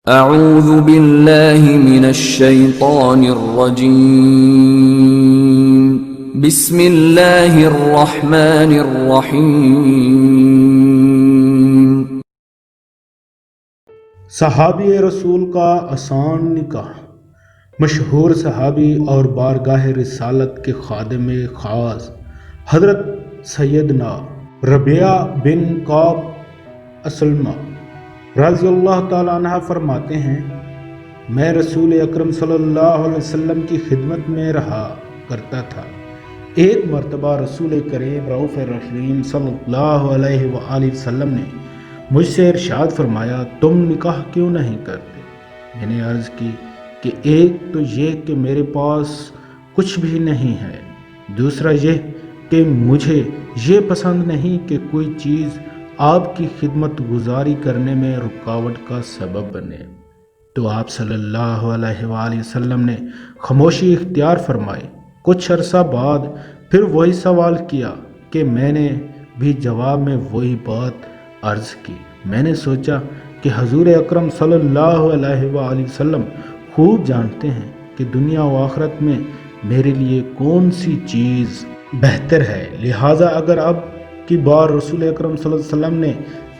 اعوذ باللہ من الشیطان الرجیم بسم اللہ الرحمن الرحیم۔ صحابی رسول کا آسان نکاح۔ مشہور صحابی اور بارگاہ رسالت کے خادم خاص حضرت سیدنا ربیعہ بن کعب اسلمہ رضی اللہ تعالیٰ عنہ فرماتے ہیں، میں رسول اکرم صلی اللہ علیہ وسلم کی خدمت میں رہا کرتا تھا۔ ایک مرتبہ رسول کریم رؤوف رحیم صلی اللہ علیہ وآلہ وسلم نے مجھ سے ارشاد فرمایا، تم نکاح کیوں نہیں کرتے؟ میں نے عرض کی کہ ایک تو یہ کہ میرے پاس کچھ بھی نہیں ہے، دوسرا یہ کہ مجھے یہ پسند نہیں کہ کوئی چیز آپ کی خدمت گزاری کرنے میں رکاوٹ کا سبب بنے۔ تو آپ صلی اللہ علیہ وآلہ وسلم نے خاموشی اختیار فرمائی۔ کچھ عرصہ بعد پھر وہی سوال کیا کہ میں نے بھی جواب میں وہی بات عرض کی۔ میں نے سوچا کہ حضور اکرم صلی اللہ علیہ وآلہ وسلم خوب جانتے ہیں کہ دنیا و آخرت میں میرے لیے کون سی چیز بہتر ہے، لہٰذا اگر اب کی بار رسول اکرم صلی اللہ علیہ وسلم نے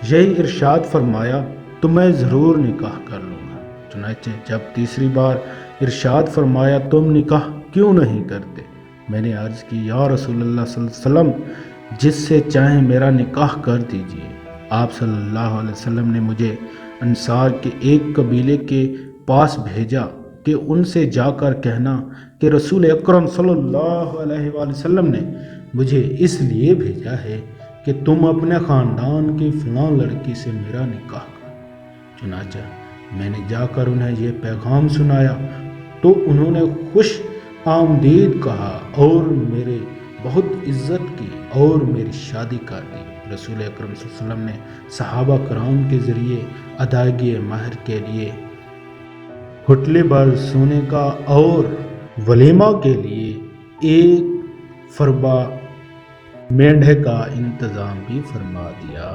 یہی ارشاد فرمایا تو میں ضرور نکاح کر لوں گا۔ چنانچہ جب تیسری بار ارشاد فرمایا تم نکاح کیوں نہیں کرتے؟ میں نے عرض کی، یا رسول اللہ صلی اللہ علیہ وسلم جس سے چاہیں میرا نکاح کر دیجئے۔ آپ صلی اللہ علیہ وسلم نے مجھے انصار کے ایک قبیلے کے پاس بھیجا کہ ان سے جا کر کہنا کہ رسول اکرم صلی اللہ علیہ وآلہ وسلم نے مجھے اس لیے بھیجا ہے کہ تم اپنے خاندان کی فلاں لڑکی سے میرا نکاح کرو۔ چنانچہ میں نے جا کر انہیں یہ پیغام سنایا تو انہوں نے خوش آمدید کہا اور میرے بہت عزت کی اور میری شادی کر دی۔ رسول اکرم صلی اللہ علیہ وسلم نے صحابہ کرام کے ذریعے ادائیگی مہر کے لیے ہوٹل پر سونے کا اور ولیمہ کے لیے ایک فربہ مینڈھے کا انتظام بھی فرما دیا۔